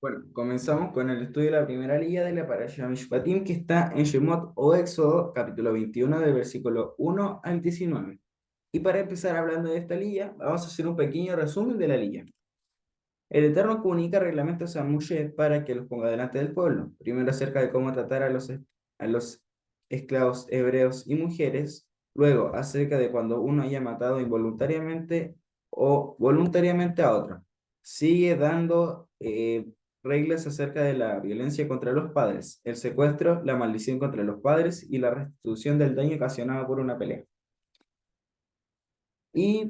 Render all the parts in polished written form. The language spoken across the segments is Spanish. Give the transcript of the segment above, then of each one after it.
Bueno, comenzamos con el estudio de la primera liga de la Parashá Mishpatim, que está en Shemot o Éxodo, capítulo 21, del versículo 1 al 19. Y para empezar hablando de esta liga, vamos a hacer un pequeño resumen de la liga. El Eterno comunica reglamentos a Moshe para que los ponga delante del pueblo. Primero acerca de cómo tratar a los esclavos hebreos y mujeres. Luego acerca de cuando uno haya matado involuntariamente o voluntariamente a otro. Sigue dando reglas acerca de la violencia contra los padres, el secuestro, la maldición contra los padres y la restitución del daño ocasionado por una pelea. Y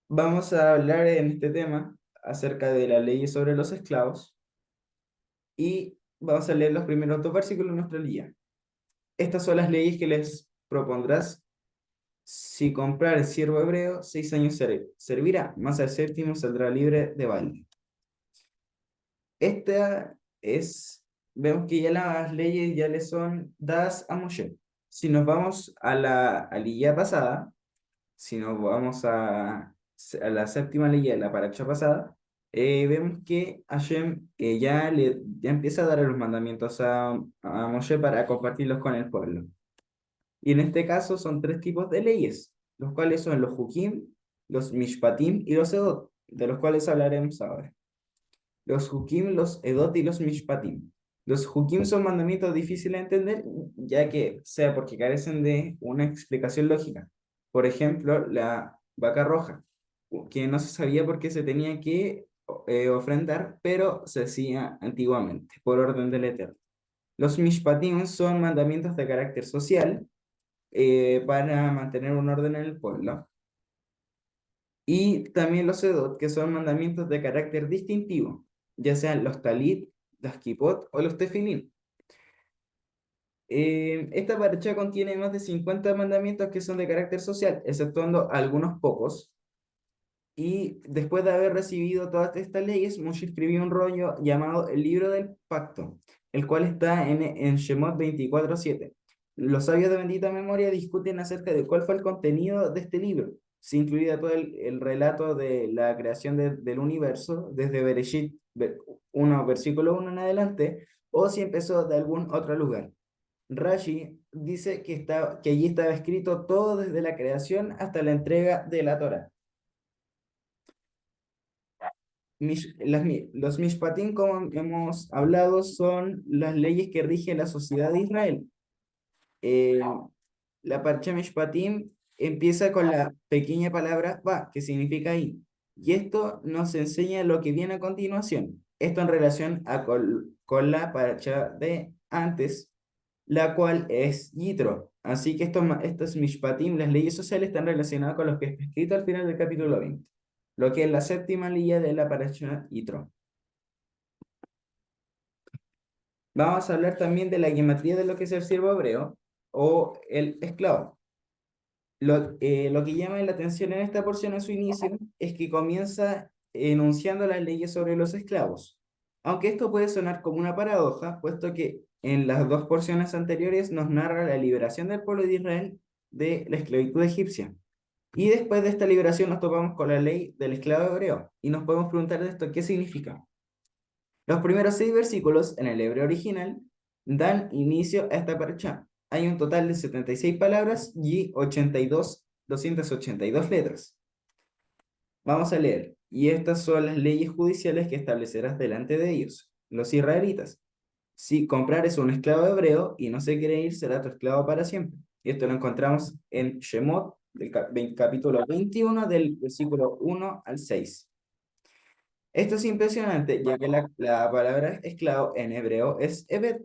vamos a hablar en este tema acerca de las leyes sobre los esclavos y vamos a leer los primeros dos versículos de nuestra liga. Estas son las leyes que les propondrás. Si comprar el siervo hebreo, 6 años servirá, más al séptimo saldrá libre de baile. Esta es, vemos que ya las leyes ya le son dadas a Moshe. Si nos vamos a la liga pasada, si nos vamos a la séptima ley de la paracha pasada, vemos que Hashem ya empieza a dar los mandamientos a Moshe para compartirlos con el pueblo. Y en este caso son tres tipos de leyes, los cuales son los Hukim, los Mishpatim y los Edot, de los cuales hablaremos ahora. Los Hukim, los Edot y los Mishpatim. Los Hukim son mandamientos difíciles de entender, ya que sea porque carecen de una explicación lógica. Por ejemplo, la vaca roja, que no se sabía por qué se tenía que ofrendar, pero se hacía antiguamente, por orden del Eterno. Los Mishpatim son mandamientos de carácter social para mantener un orden en el pueblo. Y también los Edot, que son mandamientos de carácter distintivo, ya sean los Talit, los Kipot o los Tefilín. Esta paracha contiene más de 50 mandamientos que son de carácter social, exceptuando algunos pocos. Y después de haber recibido todas estas leyes, Moshe escribió un rollo llamado el Libro del Pacto, el cual está en Shemot 24:7. Los sabios de bendita memoria discuten acerca de cuál fue el contenido de este libro, si incluía todo el relato de la creación del universo, desde Bereshit 1, versículo 1 en adelante, o si empezó de algún otro lugar. Rashi dice que allí estaba escrito todo desde la creación hasta la entrega de la Torá. Los Mishpatim, como hemos hablado, son las leyes que rigen la sociedad de Israel. Eh, la Parcha Mishpatim empieza con la pequeña palabra va, que significa ahí. Y esto nos enseña lo que viene a continuación. Esto en relación con la Parcha de antes, la cual es Yitro. Así que estos Mishpatim, las leyes sociales, están relacionadas con lo que está escrito al final del capítulo 20, lo que es la séptima ley de la Parashá Yitro. Vamos a hablar también de la gematría de lo que es el siervo hebreo o el esclavo. Lo que llama la atención en esta porción en su inicio es que comienza enunciando las leyes sobre los esclavos. Aunque esto puede sonar como una paradoja, puesto que en las dos porciones anteriores nos narra la liberación del pueblo de Israel de la esclavitud egipcia. Y después de esta liberación nos topamos con la ley del esclavo hebreo y nos podemos preguntar de esto qué significa. Los primeros 6 versículos en el hebreo original dan inicio a esta parashá. Hay un total de 76 palabras y 282 letras. Vamos a leer. Y estas son las leyes judiciales que establecerás delante de ellos, los israelitas. Si comprares un esclavo hebreo y no se quiere ir, será tu esclavo para siempre. Y esto lo encontramos en Shemot, del capítulo 21, del versículo 1 al 6. Esto es impresionante, ya que la palabra esclavo en hebreo es Ebed,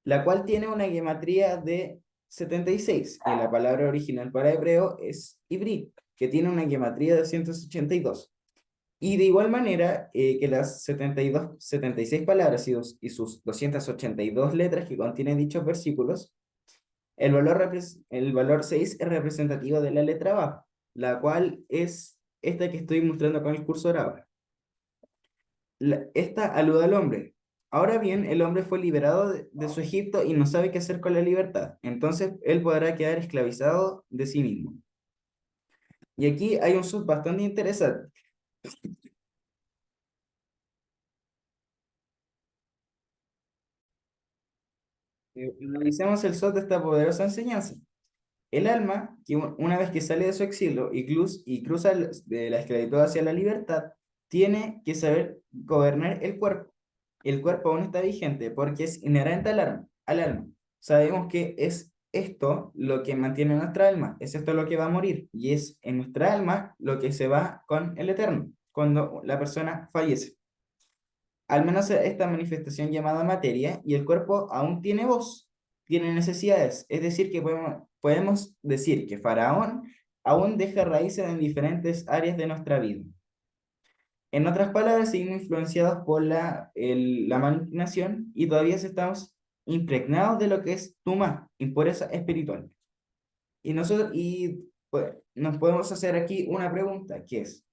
la cual tiene una gematría de 76, y la palabra original para hebreo es Ibrit, que tiene una gematría de 282. Y de igual manera que las 76 palabras y sus 282 letras que contienen dichos versículos, el valor 6 es representativo de la letra Vav, la cual es esta que estoy mostrando con el cursor ahora. Esta alude al hombre. Ahora bien, el hombre fue liberado de su Egipto y no sabe qué hacer con la libertad. Entonces, él podrá quedar esclavizado de sí mismo. Y aquí hay un sub bastante interesante. Analicemos el SOT de esta poderosa enseñanza. El alma, que una vez que sale de su exilio y cruza de la esclavitud hacia la libertad, tiene que saber gobernar el cuerpo. El cuerpo aún está vigente porque es inherente al alma. Sabemos que es esto lo que mantiene nuestra alma, es esto lo que va a morir, y es en nuestra alma lo que se va con el eterno, cuando la persona fallece. Al menos esta manifestación llamada materia, y el cuerpo aún tiene voz, tiene necesidades. Es decir, que podemos decir que Faraón aún deja raíces en diferentes áreas de nuestra vida. En otras palabras, seguimos influenciados por la malignación y todavía estamos impregnados de lo que es Tuma, impureza espiritual. Pues, nos podemos hacer aquí una pregunta, que es,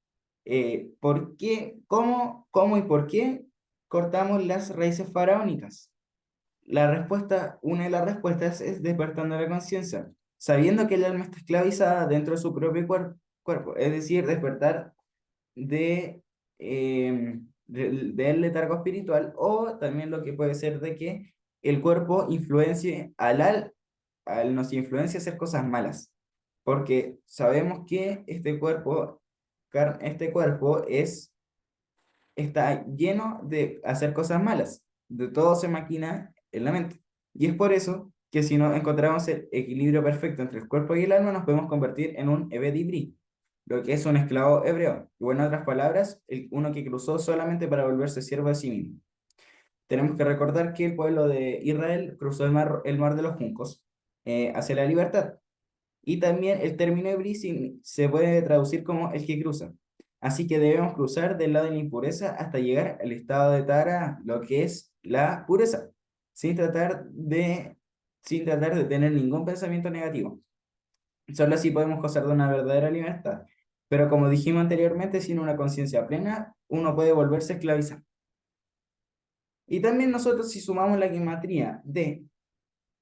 ¿por qué, cómo y por qué cortamos las raíces faraónicas? Una de las respuestas es despertando la conciencia, sabiendo que el alma está esclavizada dentro de su propio cuerpo, es decir, despertar de, del letargo espiritual, o también lo que puede ser de que el cuerpo influencie nos influencia a hacer cosas malas, porque sabemos que este cuerpo está lleno de hacer cosas malas, de todo se maquina en la mente. Y es por eso que si no encontramos el equilibrio perfecto entre el cuerpo y el alma, nos podemos convertir en un Ebed Ivri, lo que es un esclavo hebreo. O en otras palabras, uno que cruzó solamente para volverse siervo de sí mismo. Tenemos que recordar que el pueblo de Israel cruzó el mar de los Juncos hacia la libertad. Y también el término Ebri se puede traducir como el que cruza. Así que debemos cruzar del lado de la impureza hasta llegar al estado de Tara, lo que es la pureza, sin tratar de, sin tratar de tener ningún pensamiento negativo. Solo así podemos gozar de una verdadera libertad. Pero como dijimos anteriormente, sin una conciencia plena, uno puede volverse a esclavizar. Y también nosotros, si sumamos la gematría de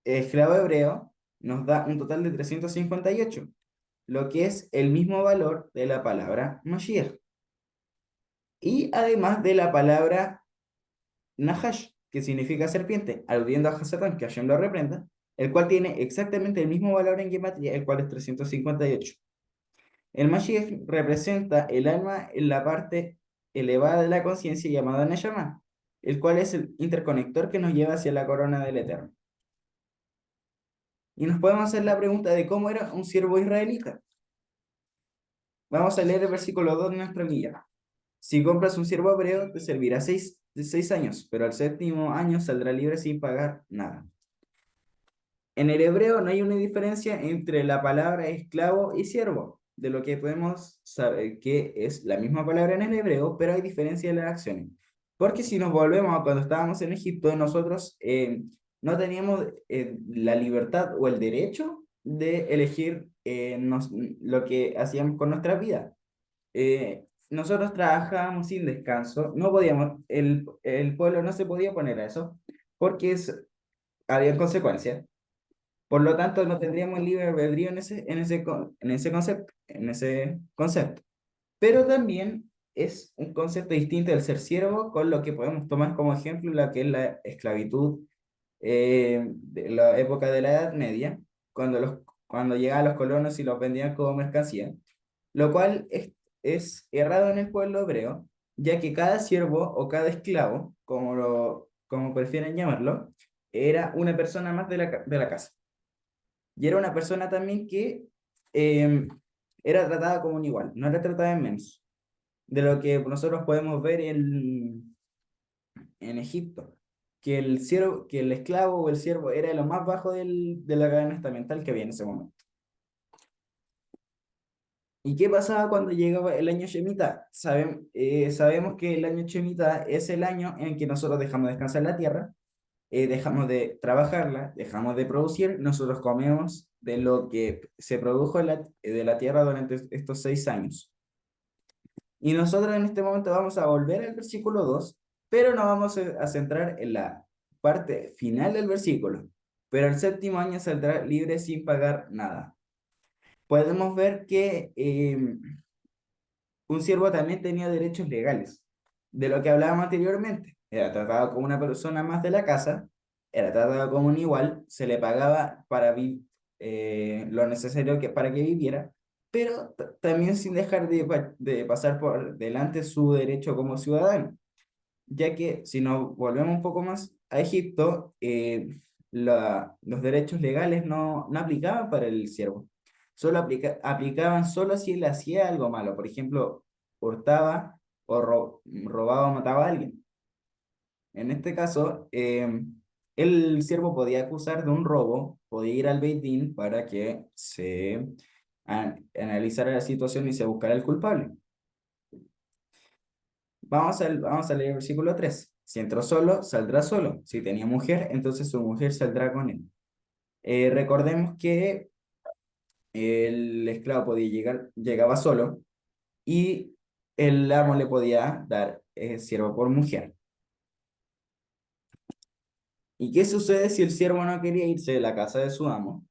esclavo hebreo, nos da un total de 358, lo que es el mismo valor de la palabra Mashiach. Y además de la palabra Nahash, que significa serpiente, aludiendo a Hasatán, que Hashem lo reprenda, el cual tiene exactamente el mismo valor en gematría, el cual es 358. El Mashiach representa el alma en la parte elevada de la conciencia llamada Neshama, el cual es el interconector que nos lleva hacia la corona del Eterno. Y nos podemos hacer la pregunta de cómo era un siervo israelita. Vamos a leer el versículo 2 de nuestra guía. Si compras un siervo hebreo, te servirá 6 años, pero al séptimo año saldrá libre sin pagar nada. En el hebreo no hay una diferencia entre la palabra esclavo y siervo, de lo que podemos saber que es la misma palabra en el hebreo, pero hay diferencia en las acciones. Porque si nos volvemos a cuando estábamos en Egipto, nosotros no teníamos la libertad o el derecho de elegir lo que hacíamos con nuestra vida. Nosotros trabajábamos sin descanso, no podíamos, el pueblo no se podía poner a eso, porque había consecuencias. Por lo tanto, no tendríamos libre albedrío en ese concepto. Pero también es un concepto distinto del ser siervo, con lo que podemos tomar como ejemplo la que es la esclavitud de la época de la Edad Media, cuando llegaban los colonos y los vendían como mercancía, lo cual es errado en el pueblo hebreo, ya que cada siervo o cada esclavo, como prefieren llamarlo, era una persona más de la casa. Y era una persona también que eh, era tratada como un igual, no era tratada en menos, de lo que nosotros podemos ver en Egipto, que el esclavo o el siervo era lo más bajo de la cadena estamental que había en ese momento. ¿Y qué pasaba cuando llegaba el año Shemitah? Sabemos que el año Shemitah es el año en que nosotros dejamos descansar la tierra, dejamos de trabajarla, dejamos de producir, nosotros comemos de lo que se produjo de la tierra durante estos 6 años. Y nosotros en este momento vamos a volver al versículo 2, pero nos vamos a centrar en la parte final del versículo. Pero el séptimo año saldrá libre sin pagar nada. Podemos ver que un siervo también tenía derechos legales, de lo que hablábamos anteriormente. Era tratado como una persona más de la casa, era tratado como un igual, se le pagaba para lo necesario para que viviera, pero también sin dejar de pasar por delante su derecho como ciudadano, ya que si nos volvemos un poco más a Egipto, los derechos legales no aplicaban para el siervo, solo aplicaban solo si él hacía algo malo, por ejemplo, hurtaba o robaba o mataba a alguien. En este caso, el siervo podía acusar de un robo, podía ir al Beit Din para que se analizara la situación y se buscara el culpable. Vamos a leer el versículo 3. Si entró solo, saldrá solo. Si tenía mujer, entonces su mujer saldrá con él. Recordemos que el esclavo llegaba solo y el amo le podía dar siervo por mujer. ¿Y qué sucede si el siervo no quería irse de la casa de su amo?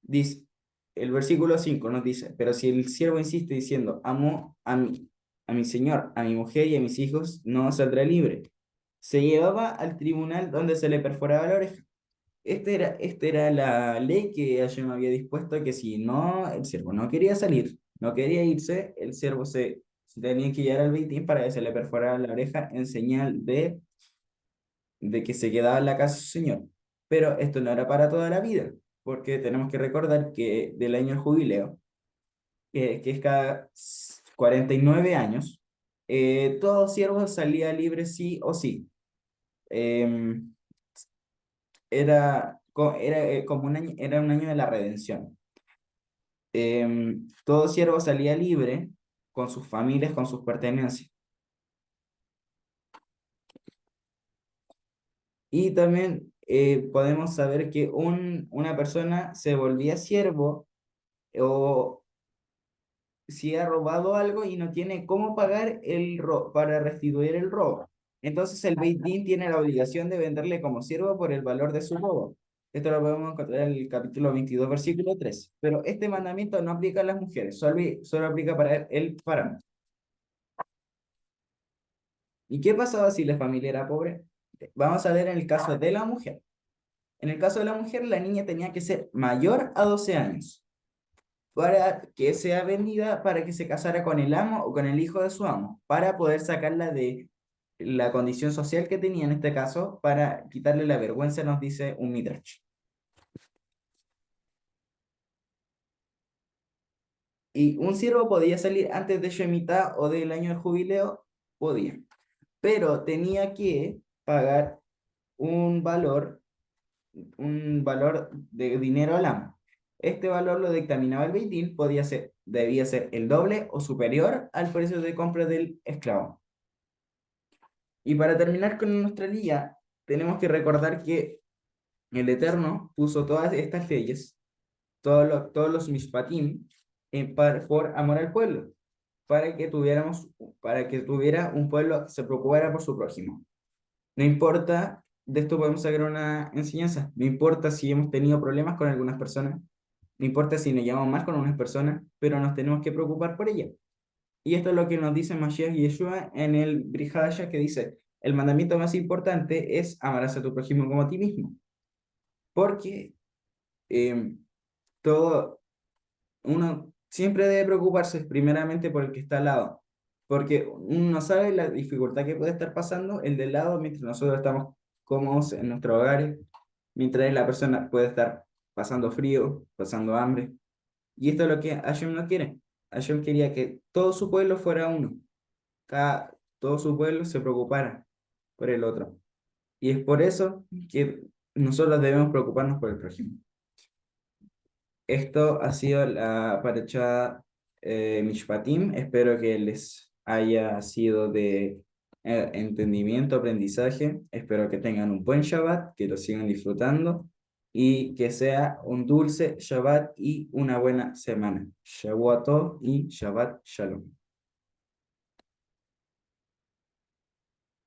Dice, el versículo 5 nos dice, pero si el siervo insiste diciendo, amo a mi señor, a mi mujer y a mis hijos, no saldrá libre. Se llevaba al tribunal donde se le perforaba la oreja. Esta era la ley que Hashem había dispuesto, que si no, el siervo no quería salir, no quería irse, el siervo se tenía que llevar al Beit Din para que se le perforara la oreja en señal de que se quedaba en la casa de su señor. Pero esto no era para toda la vida, porque tenemos que recordar que del año del jubileo, que es cada 49 años, todo siervo salía libre sí o sí. Em, como un año, era un año de la redención. Todo siervo salía libre con sus familias, con sus pertenencias. Y también podemos saber que una persona se volvía siervo o si ha robado algo y no tiene cómo pagar para restituir el robo. Entonces el Beit Din tiene la obligación de venderle como siervo por el valor de su robo. Esto lo podemos encontrar en el capítulo 22 versículo 3. Pero este mandamiento no aplica a las mujeres, solo aplica para el faraón. ¿Y qué pasaba si la familia era pobre? Vamos a ver en el caso de la mujer. En el caso de la mujer, la niña tenía que ser mayor a 12 años para que sea vendida, para que se casara con el amo o con el hijo de su amo, para poder sacarla de la condición social que tenía en este caso, para quitarle la vergüenza, nos dice un Midrash. Y un siervo podía salir antes de Shemitah o del año del jubileo, podía, pero tenía que pagar un valor, un valor de dinero al amo. Este valor lo dictaminaba el Beit Din, debía ser el doble o superior al precio de compra del esclavo. Y para terminar con nuestra liga, tenemos que recordar que el Eterno puso todas estas leyes, todos los mishpatim, por amor al pueblo, para que tuviera un pueblo que se preocupara por su prójimo. No importa, de esto podemos sacar una enseñanza, no importa si hemos tenido problemas con algunas personas, no importa si nos llevamos mal con unas personas, pero nos tenemos que preocupar por ellas. Y esto es lo que nos dice Mashiach Yeshua en el Brit Hadashah, que dice, el mandamiento más importante es amarás a tu prójimo como a ti mismo. Porque eh, todo, uno siempre debe preocuparse primeramente por el que está al lado. Porque uno no sabe la dificultad que puede estar pasando el del lado mientras nosotros estamos cómodos en nuestros hogares, mientras la persona puede estar pasando frío, pasando hambre. Y esto es lo que Hashem no quiere. Hashem quería que todo su pueblo fuera uno. Todo su pueblo se preocupara por el otro. Y es por eso que nosotros debemos preocuparnos por el prójimo. Esto ha sido la paracha Mishpatim. Espero que les haya sido de entendimiento, aprendizaje. Espero que tengan un buen Shabbat, que lo sigan disfrutando y que sea un dulce Shabbat y una buena semana. Shavuot Tov y Shabbat Shalom.